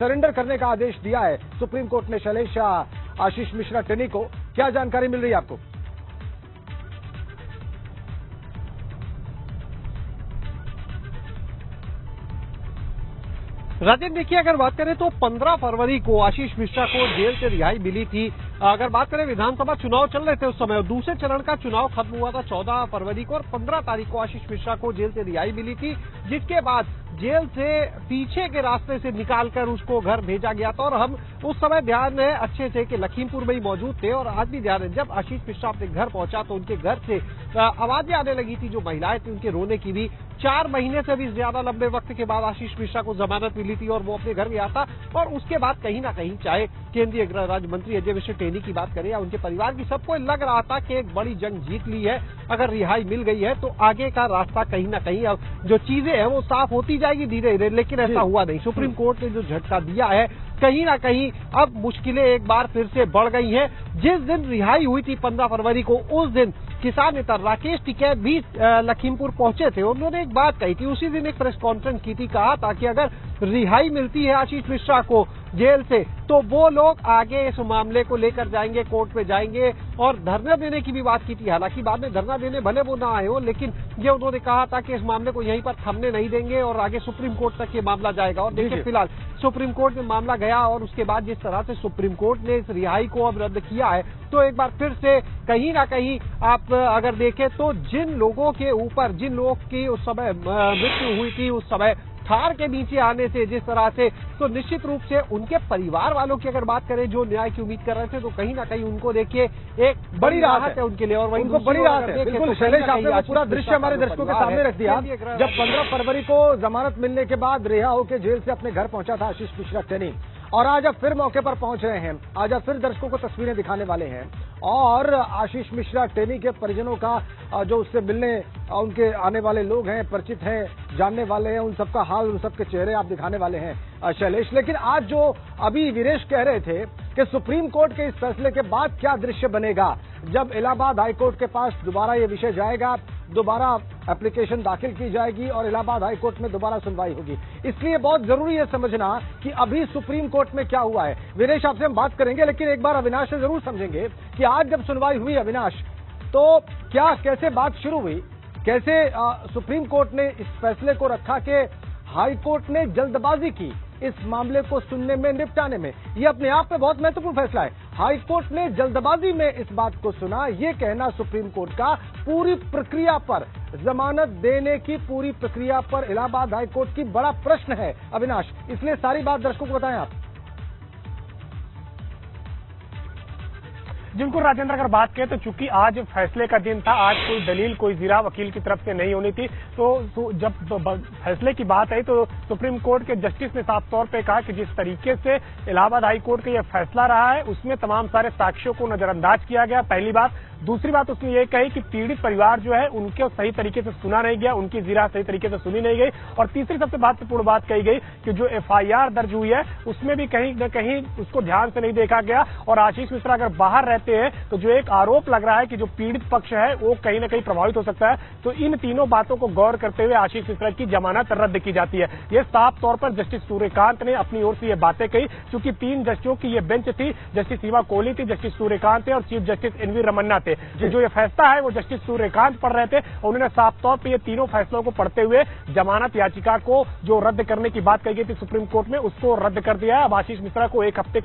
Surrender करने का आदेश दिया है सुप्रीम कोर्ट ने शैलेश आशीष मिश्रा टेनी को। क्या जानकारी मिल रही है आपको? राजेंद्र, देखिए, अगर बात करें तो 15 फरवरी को आशीष मिश्रा को जेल से रिहाई मिली थी। अगर बात करें, विधानसभा चुनाव चल रहे थे उस समय, दूसरे चरण का चुनाव खत्म हुआ था 14 फरवरी को और 15 तारीख को आशीष मिश्रा को जेल से रिहाई मिली थी, जिसके बाद जेल से पीछे के रास्ते से निकालकर उसको घर भेजा गया था। और हम उस समय ध्यान है अच्छे से कि लखीमपुर में ही मौजूद थे और आज भी ध्यान है, जब आशीष मिश्रा अपने घर पहुंचा तो उनके घर से आवाजें आने लगी थी, जो महिलाएं थी उनके रोने की भी। 4 महीने से भी ज्यादा लंबे वक्त के बाद आशीष मिश्रा को जमानत मिली थी और वो अपने घर गया था। और उसके बाद कहीं ना कहीं, चाहे केंद्रीय गृह राज्य मंत्री अजय मिश्रा टेनी की बात करें या उनके परिवार की, सबको लग रहा था कि एक बड़ी जंग जीत ली है। अगर रिहाई मिल गई है तो आगे का रास्ता कहीं ना कहीं, अब जो चीजें हैं वो साफ होती जाएगी धीरे धीरे, लेकिन ऐसा हुआ नहीं। सुप्रीम कोर्ट ने जो झटका दिया है, कहीं ना कहीं अब मुश्किलें एक बार फिर से बढ़ गई हैं। जिस दिन रिहाई हुई थी 15 फरवरी को, उस दिन किसान नेता राकेश टिकैत भी लखीमपुर पहुंचे थे। उन्होंने एक बात कही थी, उसी दिन एक प्रेस कॉन्फ्रेंस की थी, कहा था कि अगर रिहाई मिलती है आशीष मिश्रा को जेल से तो वो लोग आगे इस मामले को लेकर जाएंगे, कोर्ट पे जाएंगे और धरना देने की भी बात की थी। हालांकि बाद में धरना देने भले वो ना आए हो, लेकिन ये उन्होंने कहा था कि इस मामले को यहीं पर थमने नहीं देंगे और आगे सुप्रीम कोर्ट तक ये मामला जाएगा। और देखिए, फिलहाल सुप्रीम कोर्ट में मामला गया और उसके बाद जिस तरह से सुप्रीम कोर्ट ने इस रिहाई को अब रद्द किया है, तो एक बार फिर से कहीं ना कहीं आप अगर देखें तो जिन लोगों के ऊपर, जिन लोगों की उस समय मृत्यु हुई थी, उस समय थार के नीचे आने से जिस तरह से, तो निश्चित रूप से उनके परिवार वालों की अगर बात करें जो न्याय की उम्मीद कर रहे थे, तो कहीं ना कहीं उनको देखिए एक बड़ी राहत है उनके लिए। और वही उनको बड़ी राहत है। बिल्कुल शैलेश, आपने वो पूरा दृश्य हमारे दर्शकों के सामने रख दिया। जब 15 फरवरी को जमानत मिलने के बाद रिहा होकर जेल से अपने घर पहुंचा था आशीष मिश्रा टेनी, और आज अब फिर मौके पर पहुंच रहे हैं। आज अब फिर दर्शकों को तस्वीरें दिखाने वाले हैं और आशीष मिश्रा टेनी के परिजनों का, जो उससे मिलने उनके आने वाले लोग हैं, परिचित हैं, जानने वाले हैं, उन सबका हाल, उन सबके चेहरे आप दिखाने वाले हैं शैलेश। लेकिन आज जो अभी वीरेश कह रहे थे कि सुप्रीम कोर्ट के इस फैसले के बाद क्या दृश्य बनेगा, जब इलाहाबाद हाईकोर्ट के पास दोबारा ये विषय जाएगा, दोबारा एप्लीकेशन दाखिल की जाएगी और इलाहाबाद हाईकोर्ट में दोबारा सुनवाई होगी। इसलिए बहुत जरूरी है समझना कि अभी सुप्रीम कोर्ट में क्या हुआ है। वीरेश, आपसे हम बात करेंगे, लेकिन एक बार अविनाश से जरूर समझेंगे कि आज जब सुनवाई हुई अविनाश, तो क्या, कैसे बात शुरू हुई, कैसे सुप्रीम कोर्ट ने इस फैसले को रखा कि हाई कोर्ट ने जल्दबाजी की इस मामले को सुनने में, निपटाने में। ये अपने आप में बहुत महत्वपूर्ण फैसला है। हाई कोर्ट ने जल्दबाजी में इस बात को सुना, ये कहना सुप्रीम कोर्ट का पूरी प्रक्रिया पर, जमानत देने की पूरी प्रक्रिया पर इलाहाबाद हाई कोर्ट की बड़ा प्रश्न है अविनाश। इसलिए सारी बात दर्शकों को बताएं आप। जिनको राजेंद्र अगर बात करें तो चूंकि आज फैसले का दिन था, आज कोई दलील, कोई जीरा वकील की तरफ से नहीं होनी थी, तो जब फैसले की बात आई तो सुप्रीम कोर्ट के जस्टिस ने साफ तौर पे कहा कि जिस तरीके से इलाहाबाद हाई कोर्ट का यह फैसला रहा है, उसमें तमाम सारे साक्ष्यों को नजरअंदाज किया गया, पहली बात। दूसरी बात उसने ये कही कि पीड़ित परिवार जो है उनके सही तरीके से सुना नहीं गया, उनकी जीरा सही तरीके से सुनी नहीं गई। और तीसरी सबसे महत्वपूर्ण बात कही गई कि जो FIR दर्ज हुई है उसमें भी कहीं न कहीं उसको ध्यान से नहीं देखा गया। और आशीष मिश्रा अगर बाहर रहते हैं तो जो एक आरोप लग रहा है कि जो पीड़ित पक्ष है वो कहीं न कहीं प्रभावित हो सकता है। तो इन तीनों बातों को गौर करते हुए आशीष मिश्रा की जमानत रद्द की जाती है। ये साफ तौर पर जस्टिस सूर्यकांत ने अपनी ओर से ये बातें कही, क्योंकि 3 जजों की ये बेंच थी, जस्टिस सीमा कोहली थी, जस्टिस सूर्यकांत थे और चीफ जस्टिस NV रमन्ना थे। जो ये फैसला है वो जस्टिस सूर्यकांत पढ़ रहे थे। उन्होंने साफ तौर पर ये तीनों फैसलों को पढ़ते हुए जमानत याचिका को जो रद्द करने की बात कही गई थी सुप्रीम कोर्ट में, उसको रद्द कर दिया है। अब आशीष मिश्रा को एक हफ्ते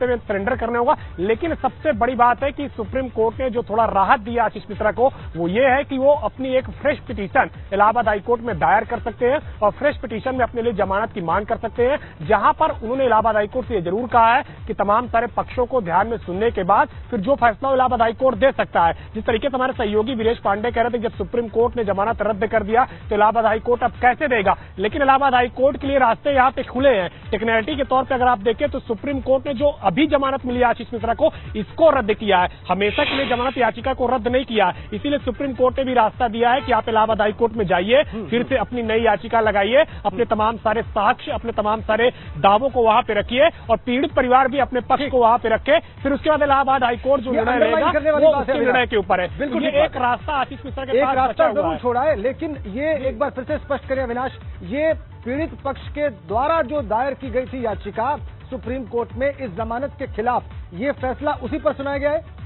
में सरेंडर करना होगा। लेकिन सबसे बड़ी बात है कि सुप्रीम कोर्ट ने जो थोड़ा राहत दिया आशीष मिश्रा को, वो ये है कि वो अपनी एक फ्रेश पिटीशन इलाहाबाद हाईकोर्ट में दायर कर सकते हैं और फ्रेश पिटीशन में अपने लिए जमानत की मांग कर सकते हैं, जहां पर उन्होंने इलाहाबाद हाईकोर्ट से जरूर कहा है कि तमाम सारे पक्षों को ध्यान में सुनने के बाद फिर जो फैसला इलाहाबाद हाईकोर्ट दे सकता है। जिस तरीके से हमारे सहयोगी वीरेश पांडे कह रहे थे, जब सुप्रीम कोर्ट ने जमानत रद्द कर दिया तो इलाहाबाद हाईकोर्ट अब कैसे देगा, लेकिन इलाहाबाद हाईकोर्ट के लिए रास्ते यहाँ पे खुले हैं। टेक्निकलिटी के तौर पर अगर आप देखें तो सुप्रीम कोर्ट ने जो अभी जमानत मिली आशीष मिश्रा को, इसको उसको रद्द किया है, हमेशा के लिए जमानत याचिका को रद्द नहीं किया। इसीलिए सुप्रीम कोर्ट ने भी रास्ता दिया है कि आप इलाहाबाद हाई कोर्ट में जाइए, फिर से अपनी नई याचिका लगाइए, अपने तमाम सारे साक्ष्य, अपने तमाम सारे दावों को वहां पे रखिए और पीड़ित परिवार भी अपने पक्ष को वहां पे रखे, फिर उसके बाद इलाहाबाद हाई कोर्ट जो निर्णय लेगा वो उसके निर्णय के ऊपर है। बिल्कुल, ये एक रास्ता आशीष मिश्रा के पास रास्ता जरूर छोड़ा है, लेकिन ये एक बार फिर से स्पष्ट करें अविनाश, ये पीड़ित पक्ष के द्वारा जो दायर की गई थी याचिका सुप्रीम कोर्ट में इस जमानत के खिलाफ, ये फैसला उसी पर सुनाया गया है?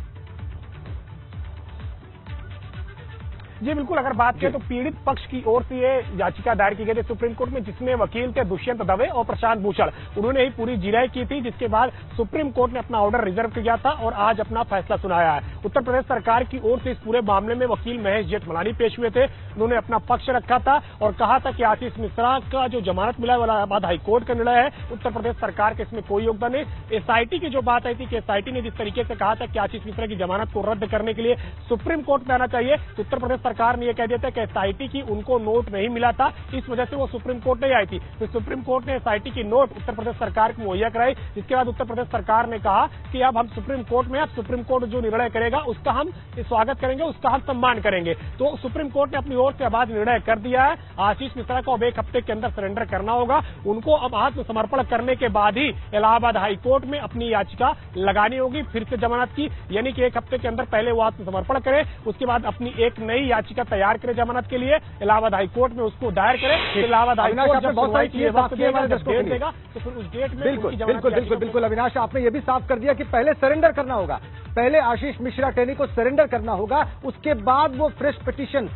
जी बिल्कुल, अगर बात करें तो पीड़ित पक्ष की ओर से ये याचिका दायर की गई थी सुप्रीम कोर्ट में, जिसमें वकील थे दुष्यंत दवे और प्रशांत भूषण। उन्होंने ही पूरी जिरह की थी, जिसके बाद सुप्रीम कोर्ट ने अपना ऑर्डर रिजर्व किया था और आज अपना फैसला सुनाया है। उत्तर प्रदेश सरकार की ओर से इस पूरे मामले में वकील महेश जेठमलानी पेश हुए थे। उन्होंने अपना पक्ष रखा था और कहा था कि आशीष मिश्रा का जो जमानत मिला है इलाहाबाद हाईकोर्ट का निर्णय है, उत्तर प्रदेश सरकार के इसमें कोई योगदान नहीं। एसआईटी की जो बात आई थी कि एसआईटी ने जिस तरीके से कहा था कि आशीष मिश्रा की जमानत को रद्द करने के लिए सुप्रीम कोर्ट में आना चाहिए, तो उत्तर प्रदेश सरकार ने यह कह दिया था कि एसआईटी की उनको नोट नहीं मिला था, इस वजह से वो सुप्रीम कोर्ट नहीं आई थी। तो सुप्रीम कोर्ट ने एसआईटी की नोट उत्तर प्रदेश सरकार को मुहैया कराई, जिसके बाद उत्तर प्रदेश सरकार ने कहा कि अब हम सुप्रीम कोर्ट में, अब सुप्रीम कोर्ट जो निर्णय करेगा उसका हम स्वागत करेंगे, उसका हम सम्मान करेंगे। तो सुप्रीम कोर्ट ने अपनी ओर से अब निर्णय कर दिया है, आशीष मिश्रा को अब 1 हफ्ते के अंदर सरेंडर करना होगा। उनको अब आत्मसमर्पण करने के बाद ही इलाहाबाद हाई कोर्ट में अपनी याचिका लगानी होगी फिर से जमानत की, यानी कि 1 हफ्ते के अंदर पहले वो आत्मसमर्पण करे, उसके बाद अपनी एक नई याचिका तैयार करे जमानत के लिए, इलाहाबाद हाई कोर्ट में उसको दायर करे। इलाहाबाद हाई कोर्ट जब सुनवाई की वक्त देगा तो फिर उस डेट में बिल्कुल अविनाश, आपने ये भी साफ कर दिया कि पहले सरेंडर करना होगा, पहले आशीष मिश्रा टेनी को सरेंडर करना होगा, उसके बाद वो फ्रेश पिटीशन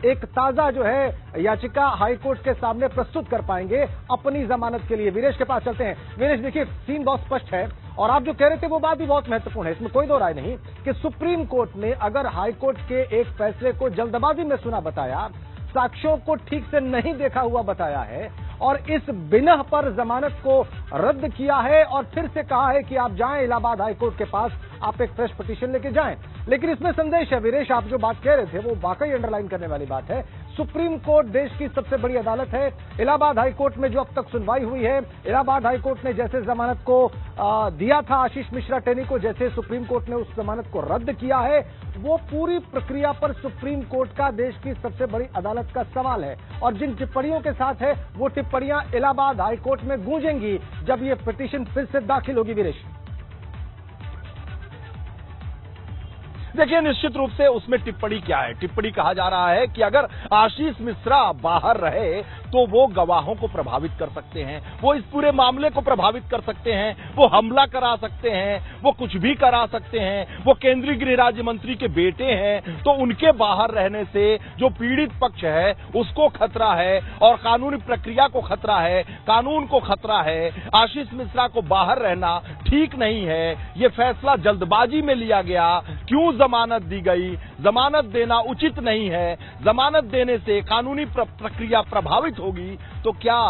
एक ताजा जो है याचिका हाईकोर्ट के सामने प्रस्तुत कर पाएंगे अपनी जमानत के लिए। वीरेश के पास चलते हैं। वीरेश, देखिए सीन बहुत स्पष्ट है और आप जो कह रहे थे वो बात भी बहुत महत्वपूर्ण है, इसमें कोई दो राय नहीं कि सुप्रीम कोर्ट ने अगर हाईकोर्ट के एक फैसले को जल्दबाजी में सुना बताया, साक्ष्यों को ठीक से नहीं देखा हुआ बताया है और इस बिना पर जमानत को रद्द किया है और फिर से कहा है कि आप जाएं इलाहाबाद हाईकोर्ट के पास, आप एक फ्रेश पिटीशन लेके जाएं। लेकिन इसमें संदेश है वीरेश, आप जो बात कह रहे थे वो वाकई अंडरलाइन करने वाली बात है। सुप्रीम कोर्ट देश की सबसे बड़ी अदालत है। इलाहाबाद हाईकोर्ट में जो अब तक सुनवाई हुई है, इलाहाबाद हाईकोर्ट ने जैसे जमानत को दिया था आशीष मिश्रा टेनी को, जैसे सुप्रीम कोर्ट ने उस जमानत को रद्द किया है, वो पूरी प्रक्रिया पर सुप्रीम कोर्ट का देश की सबसे बड़ी अदालत का सवाल है। और जिन टिप्पणियों के साथ है वो टिप्पणियां इलाहाबाद हाईकोर्ट में गूंजेंगी जब ये पिटीशन फिर से दाखिल होगी। वीरेश, देखिए निश्चित रूप से उसमें टिप्पणी क्या है, टिप्पणी कहा जा रहा है कि अगर आशीष मिश्रा बाहर रहे तो वो गवाहों को प्रभावित कर सकते हैं, वो इस पूरे मामले को प्रभावित कर सकते हैं, वो हमला करा सकते हैं, वो कुछ भी करा सकते हैं, वो केंद्रीय गृह राज्य मंत्री के बेटे हैं, तो उनके बाहर रहने से जो पीड़ित पक्ष है उसको खतरा है और कानूनी प्रक्रिया को खतरा है, कानून को खतरा है। आशीष मिश्रा को बाहर रहना ठीक नहीं है, ये फैसला जल्दबाजी में लिया गया, क्यों जमानत दी गई, जमानत देना उचित नहीं है, जमानत देने से कानूनी प्रक्रिया प्रभावित होगी। तो क्या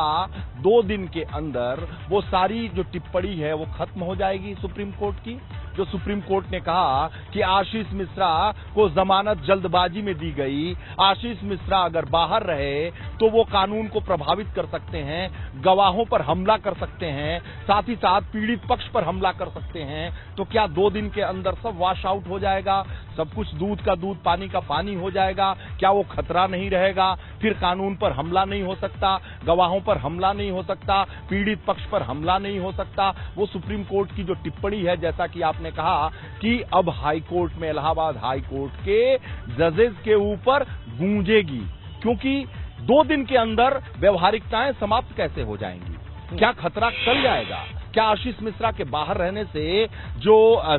2 दिन के अंदर वो सारी जो टिप्पणी है वो खत्म हो जाएगी सुप्रीम कोर्ट की? जो सुप्रीम कोर्ट ने कहा कि आशीष मिश्रा को जमानत जल्दबाजी में दी गई, आशीष मिश्रा अगर बाहर रहे तो वो कानून को प्रभावित कर सकते हैं, गवाहों पर हमला कर सकते हैं, साथ ही साथ पीड़ित पक्ष पर हमला कर सकते हैं, तो क्या 2 दिन के अंदर सब वॉश आउट हो जाएगा, सब कुछ दूध का दूध पानी का पानी हो जाएगा? क्या वो खतरा नहीं रहेगा? फिर कानून पर हमला नहीं हो सकता, गवाहों पर हमला नहीं हो सकता, पीड़ित पक्ष पर हमला नहीं हो सकता? वो सुप्रीम कोर्ट की जो टिप्पणी है, जैसा कि आपने कहा कि अब हाई कोर्ट में, इलाहाबाद हाई कोर्ट के जजेस के ऊपर गूंजेगी, क्योंकि 2 दिन के अंदर व्यवहारिकताएं समाप्त कैसे हो जाएंगी? क्या खतरा टल जाएगा? क्या आशीष मिश्रा के बाहर रहने से जो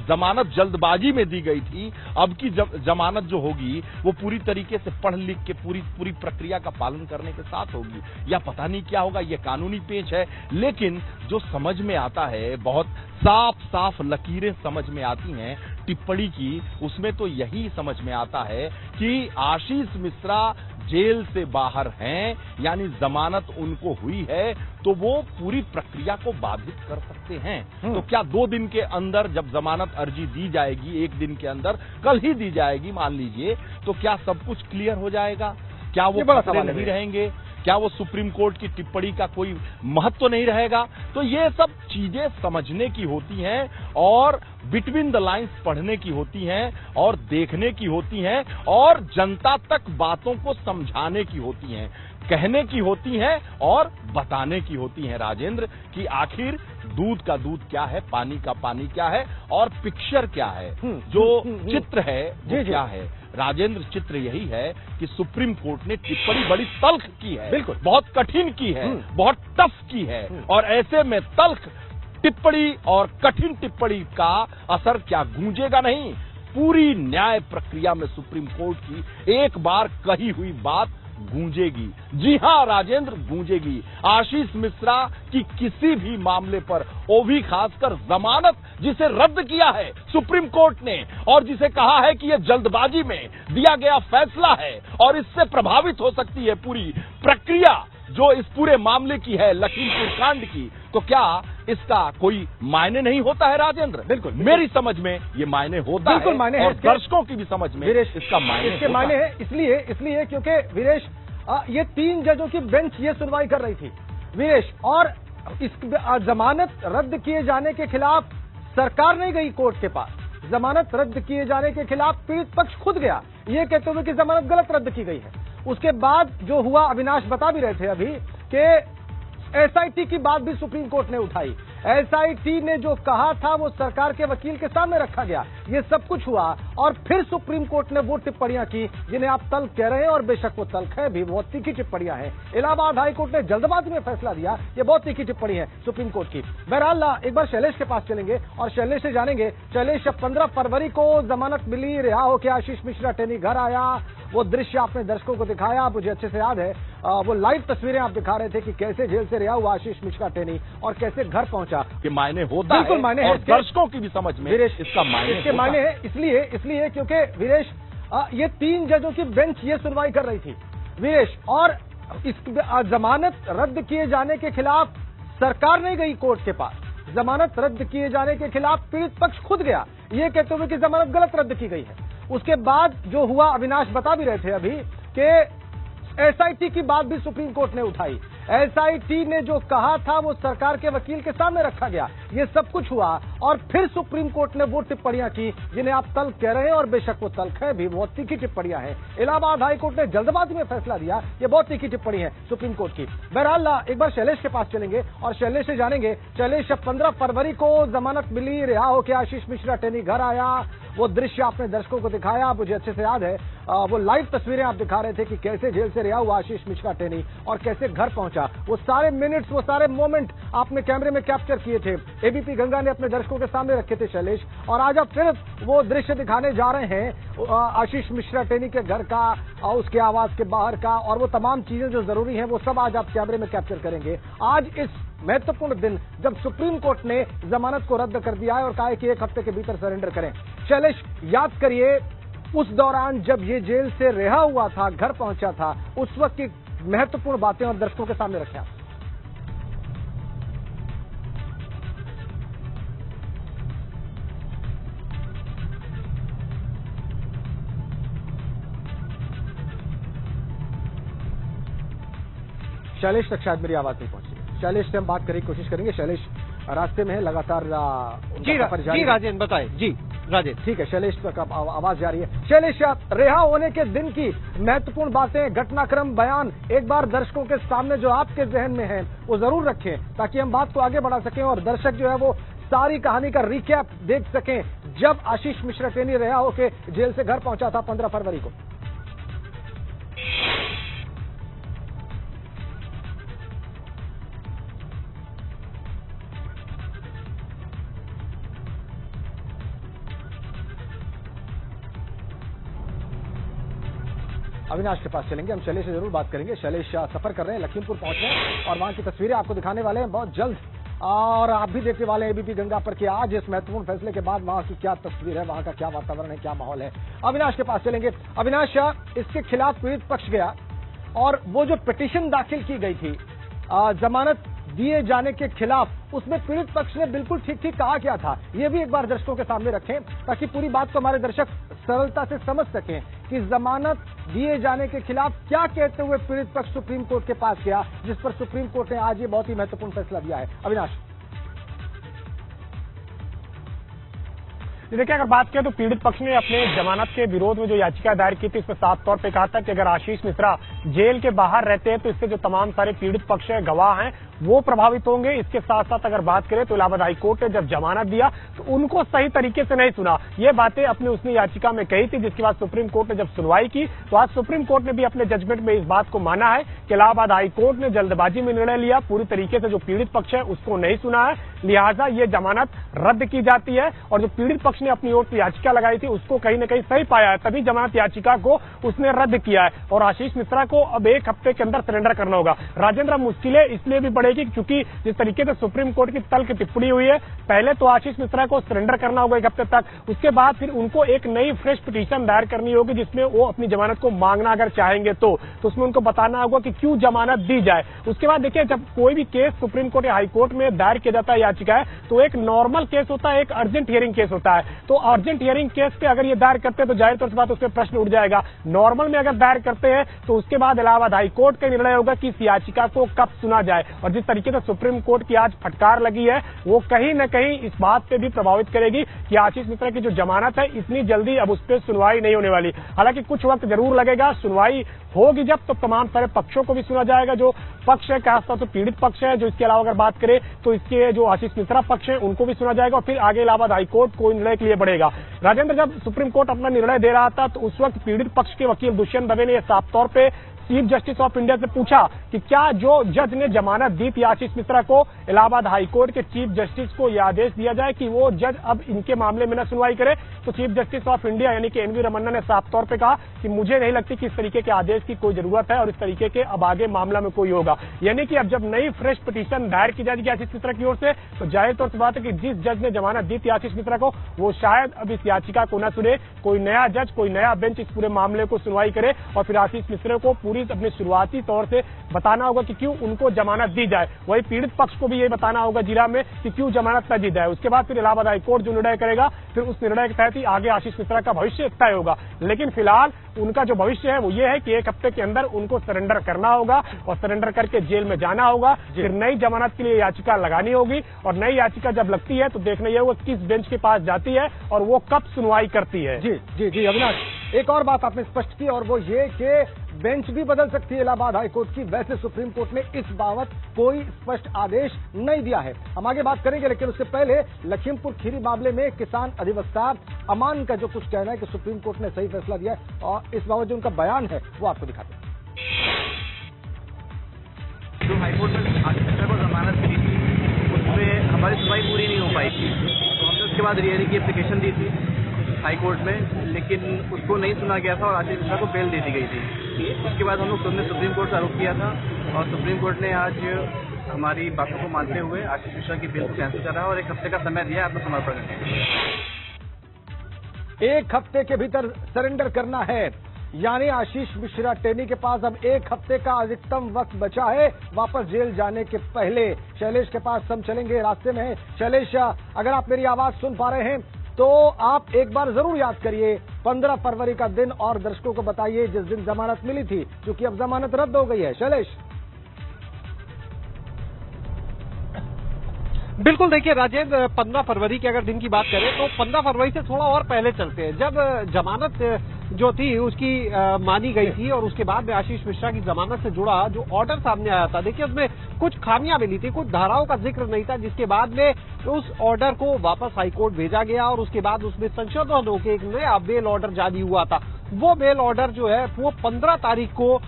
जमानत जल्दबाजी में दी गई थी, अब की जमानत जो होगी वो पूरी तरीके से पढ़ लिख के पूरी प्रक्रिया का पालन करने के साथ होगी, या पता नहीं क्या होगा? ये कानूनी पेच है, लेकिन जो समझ में आता है, बहुत साफ साफ लकीरें समझ में आती हैं टिप्पणी की, उसमें तो यही समझ में आता है कि आशीष मिश्रा जेल से बाहर हैं, यानी जमानत उनको हुई है, तो वो पूरी प्रक्रिया को बाधित कर सकते हैं। तो क्या 2 दिन के अंदर जब जमानत अर्जी दी जाएगी, 1 दिन के अंदर, कल ही दी जाएगी मान लीजिए, तो क्या सब कुछ क्लियर हो जाएगा? क्या वो खतरे नहीं रहेंगे? क्या वो सुप्रीम कोर्ट की टिप्पणी का कोई महत्व नहीं रहेगा? तो ये सब चीजें समझने की होती हैं और बिटवीन द लाइंस पढ़ने की होती हैं और देखने की होती हैं और जनता तक बातों को समझाने की होती हैं, कहने की होती हैं और बताने की होती हैं राजेंद्र, कि आखिर दूध का दूध क्या है, पानी का पानी क्या है और पिक्चर क्या है, जो चित्र है वो क्या है। राजेंद्र, चित्र यही है कि सुप्रीम कोर्ट ने टिप्पणी बड़ी तल्ख की है, बिल्कुल बहुत कठिन की है, बहुत टफ की है, और ऐसे में तल्ख टिप्पणी और कठिन टिप्पणी का असर क्या गूंजेगा नहीं। पूरी न्याय प्रक्रिया में सुप्रीम कोर्ट की एक बार कही हुई बात गूंजेगी। जी हां राजेंद्र, गूंजेगी। आशीष मिश्रा की किसी भी मामले पर, वो भी खासकर जमानत जिसे रद्द किया है सुप्रीम कोर्ट ने और जिसे कहा है कि यह जल्दबाजी में दिया गया फैसला है और इससे प्रभावित हो सकती है पूरी प्रक्रिया जो इस पूरे मामले की है, लखीमपुर कांड की, तो क्या इसका कोई मायने नहीं होता है राजेंद्र? बिल्कुल, मेरी समझ में ये मायने होता बिल्कुल है मायने और है। दर्शकों की भी समझ में इसका मायने इसके मायने है इसलिए क्योंकि वीरेश, ये 3 जजों की बेंच ये सुनवाई कर रही थी वीरेश, और इस जमानत रद्द किए जाने के खिलाफ सरकार नहीं गई कोर्ट के पास, जमानत रद्द किए जाने के खिलाफ पीड़ित पक्ष खुद गया ये कहते हुए कि जमानत गलत रद्द की गई है। उसके बाद जो हुआ, अविनाश बता भी रहे थे अभी कि एसआईटी की बात भी सुप्रीम कोर्ट ने उठाई। एसआईटी ने जो कहा था वो सरकार के वकील के सामने रखा गया, ये सब कुछ हुआ और फिर सुप्रीम कोर्ट ने वो टिप्पणियां की जिन्हें आप तल्ख कह रहे हैं, और बेशक वो तल्ख है भी, बहुत तीखी टिप्पणियां हैं। इलाहाबाद हाई कोर्ट ने जल्दबाजी में फैसला दिया, ये बहुत तीखी टिप्पणी है सुप्रीम कोर्ट की। बहरहाल एक बार शैलेश के पास चलेंगे और शैलेश से जानेंगे। शैलेश, 15 फरवरी को जमानत मिली, रिहा होकर आशीष मिश्रा टेनी घर आया, वो दृश्य आपने दर्शकों को दिखाया, मुझे अच्छे से याद है। वो लाइव तस्वीरें आप दिखा रहे थे कि कैसे जेल से रिहा हुआ आशीष मिश्रा टेनी और कैसे घर पहुंचा। कि मायने होता है, बिल्कुल मायने है और दर्शकों की भी समझ में इसका मायने इसके मायने है। इसलिए क्योंकि वीरेश, ये 3 जजों की बेंच ये सुनवाई कर रही थी वीरेश, और इस जमानत रद्द किए जाने के खिलाफ सरकार नहीं गई कोर्ट के पास, जमानत रद्द किए जाने के खिलाफ पीड़ित पक्ष खुद गया ये कहते हुए कि जमानत गलत रद्द की गई है। उसके बाद जो हुआ, अविनाश बता भी रहे थे अभी कि एसआईटी की बात भी सुप्रीम कोर्ट ने उठाई। एसआईटी ने जो कहा था वो सरकार के वकील के सामने रखा गया, ये सब कुछ हुआ और फिर सुप्रीम कोर्ट ने वो टिप्पणियां की जिन्हें आप तल्ख कह रहे हैं, और बेशक वो तल्ख है भी, बहुत तीखी टिप्पणियां हैं। इलाहाबाद हाई कोर्ट ने जल्दबाजी में फैसला दिया, ये बहुत तीखी टिप्पणी है सुप्रीम कोर्ट की। बहरहाल एक बार शैलेश के पास चलेंगे और शैलेश से जानेंगे। शैलेश, 15 फरवरी को जमानत मिली, रिहा होकर आशीष मिश्रा टेनी घर आया, वो दृश्य आपने दर्शकों को दिखाया, मुझे अच्छे से याद है। वो लाइव तस्वीरें आप दिखा रहे थे कि कैसे जेल से रिहा हुआ आशीष मिश्रा टेनी और कैसे घर पहुंचा। वो सारे मिनट्स, वो सारे मोमेंट आपने कैमरे में कैप्चर किए थे, एबीपी गंगा ने अपने दर्शकों के सामने रखे थे शैलेश, और आज आप फिर वो दृश्य दिखाने जा रहे हैं आशीष मिश्रा टेनी के घर का, उसके आवास के बाहर का, और वो तमाम चीजें जो जरूरी हैं वो सब आज आप कैमरे में कैप्चर करेंगे। आज इस महत्वपूर्ण दिन जब सुप्रीम कोर्ट ने जमानत को रद्द कर दिया है और कहा है कि 1 हफ्ते के भीतर सरेंडर करें। शैलेश, याद करिए उस दौरान जब ये जेल से रिहा हुआ था, घर पहुंचा था, उस वक्त की महत्वपूर्ण बातें और दर्शकों के सामने रखें आप। शैलेश तक शायद मेरी आवाज नहीं पहुंची। शैलेश से हम बात करने की कोशिश करेंगे। शैलेश रास्ते में है, लगातार जी राजेंद्र बताएं। जी राजेंद्र, ठीक है, शैलेश तक आवाज जा रही है। शैलेश, रिहा होने के दिन की महत्वपूर्ण बातें, घटनाक्रम, बयान एक बार दर्शकों के सामने जो आपके जहन में है वो जरूर रखें ताकि हम बात को आगे बढ़ा सकें और दर्शक जो है वो सारी कहानी का रिकैप देख सकें जब आशीष मिश्रा टेनी रिहा होकर जेल से घर पहुंचा था 15 फरवरी को। अविनाश के पास चलेंगे, हम शैलेश से जरूर बात करेंगे। शैलेश सफर कर रहे हैं, लखीमपुर पहुंच रहे हैं और वहां की तस्वीरें आपको दिखाने वाले हैं बहुत जल्द, और आप भी देखने वाले हैं एबीपी गंगा पर कि आज इस महत्वपूर्ण फैसले के बाद वहां की क्या तस्वीर है, वहां का क्या वातावरण है, क्या माहौल है। अविनाश के पास चलेंगे। अविनाश, इसके खिलाफ पीड़ित पक्ष गया और वो जो पिटीशन दाखिल की गई थी जमानत दिए जाने के खिलाफ, उसमें पीड़ित पक्ष ने बिल्कुल ठीक ठीक कहा क्या था, ये भी एक बार दर्शकों के सामने रखें ताकि पूरी बात को हमारे दर्शक सरलता से समझ सकें कि जमानत दिए जाने के खिलाफ क्या कहते हुए पीड़ित पक्ष सुप्रीम कोर्ट के पास गया, जिस पर सुप्रीम कोर्ट ने आज ये बहुत ही महत्वपूर्ण फैसला दिया है। अविनाश। देखिए, अगर बात करें तो पीड़ित पक्ष ने अपने जमानत के विरोध में जो याचिका दायर की थी, इसमें साफ तौर पे कहा था कि अगर आशीष मिश्रा जेल के बाहर रहते हैं तो इससे जो तमाम सारे पीड़ित पक्ष है, गवाह हैं, वो प्रभावित होंगे। इसके साथ साथ अगर बात करें तो इलाहाबाद हाईकोर्ट ने जब जमानत दिया तो उनको सही तरीके से नहीं सुना। ये बातें अपनी उसने याचिका में कही थी, जिसके बाद सुप्रीम कोर्ट ने जब सुनवाई की तो आज सुप्रीम कोर्ट ने भी अपने जजमेंट में इस बात को माना है कि इलाहाबाद हाईकोर्ट ने जल्दबाजी में निर्णय लिया, पूरी तरीके से जो पीड़ित पक्ष है उसको नहीं सुना है, लिहाजा ये जमानत रद्द की जाती है। और जो पीड़ित पक्ष ने अपनी ओर से याचिका लगाई थी उसको कहीं न कहीं सही पाया है, तभी जमानत याचिका को उसने रद्द किया है और आशीष मिश्रा को अब 1 हफ्ते के अंदर सरेंडर करना होगा। राजेंद्र, मुश्किलें इसलिए भी बढ़ेगी क्योंकि जिस तरीके से सुप्रीम कोर्ट की तल्ख टिप्पणी हुई है, पहले तो आशीष मिश्रा को सरेंडर करना होगा 1 हफ्ते तक, उसके बाद फिर उनको एक नई फ्रेश पिटीशन दायर करनी होगी जिसमें वो अपनी जमानत को मांगना अगर चाहेंगे तो उसमें उनको बताना होगा कि क्यों जमानत दी जाए। उसके बाद देखिए, जब कोई भी केस सुप्रीम कोर्ट या हाई कोर्ट में दायर किया जाता है याचिका है तो एक नॉर्मल केस होता है, एक अर्जेंट हियरिंग केस होता है। तो अर्जेंट हियरिंग केस पे अगर ये दायर करते हैं तो जाहिर तौर से बात उस पर प्रश्न उठ जाएगा। नॉर्मल में अगर दायर करते हैं तो उसके बाद इलाहाबाद हाईकोर्ट का निर्णय होगा कि इस याचिका को कब सुना जाए। और जिस तरीके से सुप्रीम कोर्ट की आज फटकार लगी है वो कहीं न कहीं इस बात पे भी प्रभावित करेगी कि आशीष मिश्रा की जो जमानत है इतनी जल्दी अब उस पर सुनवाई नहीं होने वाली। हालांकि कुछ वक्त जरूर लगेगा, सुनवाई होगी जब तो तमाम सारे पक्षों को भी सुना जाएगा, जो पक्ष है खासतौर से पीड़ित पक्ष है, जो इसके अलावा अगर बात करें तो इसके जो आशीष मिश्रा पक्ष है उनको भी सुना जाएगा और फिर आगे इलाहाबाद हाईकोर्ट को निर्णय के लिए बढ़ेगा। राजेंद्र, जब सुप्रीम कोर्ट अपना निर्णय दे रहा था तो उस वक्त पीड़ित पक्ष के वकील दुष्यंत दवे ने यह साफ तौर पे चीफ जस्टिस ऑफ इंडिया से पूछा कि क्या जो जज ने जमानत दी थी आशीष मिश्रा को, इलाहाबाद हाईकोर्ट के चीफ जस्टिस को यह आदेश दिया जाए कि वो जज अब इनके मामले में न सुनवाई करे। तो चीफ जस्टिस ऑफ इंडिया यानी कि एनवी रमन्ना ने साफ तौर पे कहा कि मुझे नहीं लगती कि इस तरीके के आदेश की कोई जरूरत है और इस तरीके के अब आगे मामला में कोई होगा। यानी कि अब जब नई फ्रेश पिटीशन दायर की जाएगी आशीष मिश्रा की ओर से तो जाहिर तौर से बात है कि जिस जज ने जमानत दी थी आशीष मिश्रा को वो शायद अब इस याचिका को न सुने, कोई नया जज, कोई नया बेंच इस पूरे मामले को सुनवाई करे और फिर आशीष मिश्रा को पूरी अपनी शुरुआती तौर से बताना होगा कि क्यों उनको जमानत दी जाए। वही पीड़ित पक्ष को भी ये बताना होगा जिला में कि क्यों जमानत न दी जाए। उसके बाद फिर इलाहाबाद हाईकोर्ट जो निर्णय करेगा फिर उस निर्णय के तहत ही आगे आशीष मिश्रा का भविष्य तय होगा। लेकिन फिलहाल उनका जो भविष्य है वो ये है कि 1 हफ्ते के अंदर उनको सरेंडर करना होगा और सरेंडर करके जेल में जाना होगा, फिर नई जमानत के लिए याचिका लगानी होगी और नई याचिका जब लगती है तो देखना यह होगा किस बेंच के पास जाती है और वो कब सुनवाई करती है। जी जी जी अविनाश, एक और बात आपने स्पष्ट की और वो ये कि बेंच भी बदल सकती है इलाहाबाद हाईकोर्ट की। वैसे सुप्रीम कोर्ट ने इस बाबत कोई स्पष्ट आदेश नहीं दिया है, हम आगे बात करेंगे, लेकिन उससे पहले लखीमपुर खीरी मामले में किसान अधिवक्ता अमान का जो कुछ कहना है कि सुप्रीम कोर्ट ने सही फैसला दिया है और इस बाबत जो उनका बयान है वो आपको दिखाते हैं। जो हाईकोर्ट में आशीष मिश्रा को जमानत मिली थी उसमें हमारी सुनवाई पूरी नहीं हो पाई थी, तो हमने उसके बाद रिहेयरिंग की एप्लीकेशन दी थी हाईकोर्ट में, लेकिन उसको नहीं सुना गया था और आशीष मिश्रा को बेल दे दी गई थी। उसके बाद हम लोग सबने सुप्रीम कोर्ट से आरोप किया था और सुप्रीम कोर्ट ने आज हमारी बातों को मानते हुए आशीष मिश्रा की बेल को कैंसिल करा और 1 हफ्ते का समय दिया आत्मसमर्पण करने। 1 हफ्ते के भीतर सरेंडर करना है, यानी आशीष मिश्रा टेनी के पास अब 1 हफ्ते का अधिकतम वक्त बचा है वापस जेल जाने के पहले। शैलेश के पास हम चलेंगे, रास्ते में है शैलेश, अगर आप मेरी आवाज सुन पा रहे हैं तो आप एक बार जरूर याद करिए 15 फरवरी का दिन और दर्शकों को बताइए जिस दिन जमानत मिली थी, क्योंकि अब जमानत रद्द हो गई है। शैलेश। बिल्कुल, देखिए राजेंद्र, 15 फरवरी की अगर दिन की बात करें तो 15 फरवरी से थोड़ा और पहले चलते हैं, जब जमानत जो थी उसकी मानी गई थी और उसके बाद में आशीष मिश्रा की जमानत से जुड़ा जो ऑर्डर सामने आया था, देखिए उसमें कुछ खामियां मिली थी, कुछ धाराओं का जिक्र नहीं था, जिसके बाद में उस ऑर्डर को वापस हाईकोर्ट भेजा गया और उसके बाद उसमें संशोधन होकर एक नया बेल ऑर्डर जारी हुआ था। वो बेल ऑर्डर जो है वो 15 तारीख को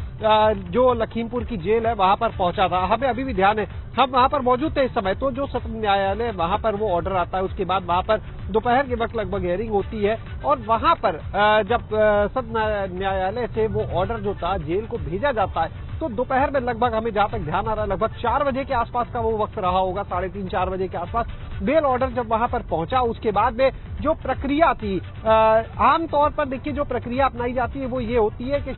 जो लखीमपुर की जेल है वहां पर पहुंचा था। हमें अभी भी ध्यान है, हम वहां पर मौजूद थे इस समय, तो जो सत्र न्यायालय वहां पर वो ऑर्डर आता है, उसके बाद वहां पर दोपहर के वक्त लगभग हियरिंग होती है और वहां पर जब सत्र न्यायालय से वो ऑर्डर जो था जेल को भेजा जाता है तो दोपहर में लगभग, हमें जहां तक ध्यान आ रहा है, लगभग 4 बजे के आसपास का वो वक्त रहा होगा, 3:30-4 बजे के आसपास बेल ऑर्डर जब वहां पर पहुंचा। उसके बाद में जो प्रक्रिया थी, आमतौर पर देखिए जो प्रक्रिया अपनाई जाती है वो ये होती है कि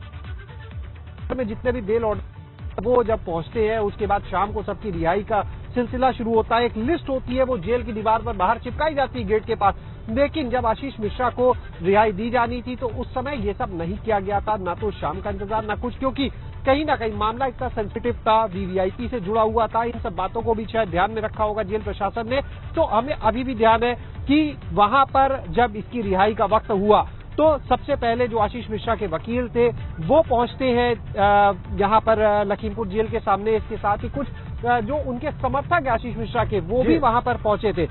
में जितने भी बेल ऑर्डर वो जब पहुंचते हैं उसके बाद शाम को सबकी रिहाई का सिलसिला शुरू होता है। एक लिस्ट होती है वो जेल की दीवार पर बाहर चिपकाई जाती है गेट के पास। लेकिन जब आशीष मिश्रा को रिहाई दी जानी थी तो उस समय ये सब नहीं किया गया था, ना तो शाम का इंतजार ना कुछ, क्योंकि कहीं ना कहीं मामला इतना सेंसिटिव था, वीवीआईपी से जुड़ा हुआ था, इन सब बातों को भी शायद ध्यान में रखा होगा जेल प्रशासन ने। तो हमें अभी भी ध्यान है कि वहां पर जब इसकी रिहाई का वक्त हुआ तो सबसे पहले जो आशीष मिश्रा के वकील थे वो पहुंचते हैं यहां पर लखीमपुर जेल के सामने। इसके साथ ही कुछ जो उनके समर्थक आशीष मिश्रा के वो भी वहां पर पहुंचे थे।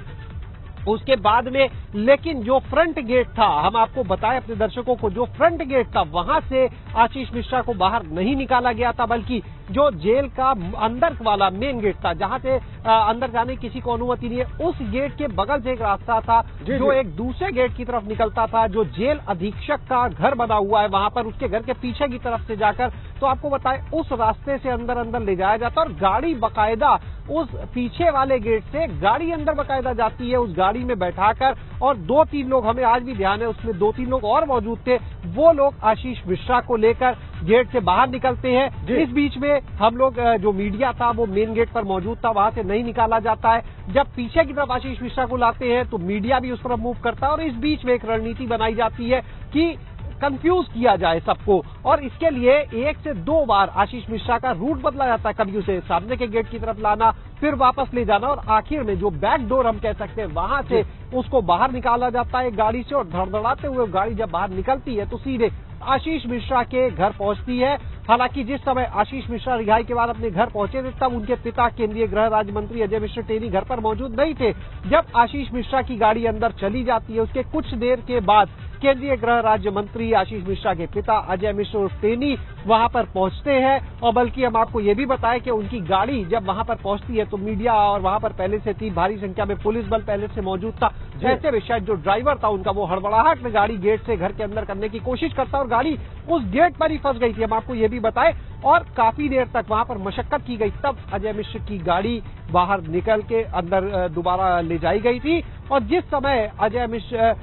उसके बाद में लेकिन जो फ्रंट गेट था, हम आपको बताएं अपने दर्शकों को, जो फ्रंट गेट था वहां से आशीष मिश्रा को बाहर नहीं निकाला गया था, बल्कि जो जेल का अंदर वाला मेन गेट था जहां से अंदर जाने की किसी को अनुमति नहीं है, उस गेट के बगल से एक रास्ता था जो एक दूसरे गेट की तरफ निकलता था, जो जेल अधीक्षक का घर बना हुआ है वहां पर, उसके घर के पीछे की तरफ से जाकर, तो आपको बताएं उस रास्ते से अंदर अंदर ले जाया जाता और गाड़ी बकायदा उस पीछे वाले गेट से गाड़ी अंदर बकायदा जाती है, उस गाड़ी में बैठाकर। और 2-3 लोग, हमें आज भी ध्यान है, उसमें 2-3 लोग और मौजूद थे, वो लोग आशीष मिश्रा को लेकर गेट से बाहर निकलते हैं। इस बीच में हम लोग जो मीडिया था वो मेन गेट पर मौजूद था, वहां से नहीं निकाला जाता है। जब पीछे की तरफ आशीष मिश्रा को लाते हैं तो मीडिया भी उस तरफ मूव करता है और इस बीच में एक रणनीति बनाई जाती है कि कंफ्यूज किया जाए सबको, और इसके लिए 1 से 2 बार आशीष मिश्रा का रूट बदला जाता है, कभी उसे सामने के गेट की तरफ लाना, फिर वापस ले जाना, और आखिर में जो बैक डोर हम कह सकते हैं वहां से उसको बाहर निकाला जाता है गाड़ी से। और धड़धड़ाते हुए गाड़ी जब बाहर निकलती है तो सीधे आशीष मिश्रा के घर पहुंचती है। हालांकि जिस समय आशीष मिश्रा रिहाई के बाद अपने घर पहुंचे थे तब उनके पिता केंद्रीय गृह राज्य मंत्री अजय मिश्र टेनी घर पर मौजूद नहीं थे। जब आशीष मिश्रा की गाड़ी अंदर चली जाती है उसके कुछ देर के बाद केंद्रीय गृह राज्य मंत्री आशीष मिश्रा के पिता अजय मिश्र टेनी वहां पर पहुंचते हैं। और बल्कि हम आपको ये भी बताएं कि उनकी गाड़ी जब वहां पर पहुंचती है तो मीडिया और वहां पर पहले से थी, भारी संख्या में पुलिस बल पहले से मौजूद था। ऐसे में शायद जो ड्राइवर था उनका वो हड़बड़ाहट में गाड़ी गेट से घर के अंदर करने की कोशिश करता और गाड़ी उस गेट पर ही फंस गई थी, हम आपको ये भी बताएं। और काफी देर तक वहां पर मशक्कत की गई, तब अजय मिश्र की गाड़ी बाहर निकल के अंदर दोबारा ले जाई गई थी। और जिस समय अजय मिश्र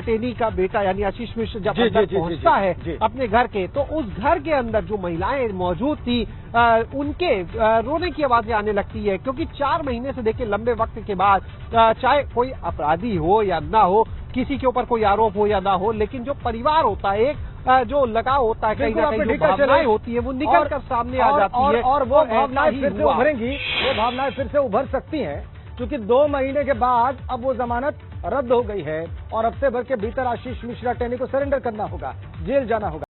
टेनी का बेटा यानी आशीष मिश्र जब अंदर पहुंचता है अपने घर के, तो उस घर के अंदर जो महिलाएं मौजूद थी उनके रोने की आवाजें आने लगती है, क्योंकि 4 महीने से देखिए लंबे वक्त के बाद चाहे कोई अपराधी हो या ना हो, किसी के ऊपर कोई आरोप हो या ना हो, लेकिन जो परिवार होता है, एक जो लगाव होता है, कहीं ना कहीं जो भावनाएं होती है वो निकल कर सामने आ जाती है। और वो भावनाएं फिर से उभरेंगी, वो भावनाएं फिर से उभर सकती हैं, क्योंकि 2 महीने के बाद अब वो जमानत रद्द हो गई है और हफ्ते भर के भीतर आशीष मिश्रा टेनी को सरेंडर करना होगा, जेल जाना होगा।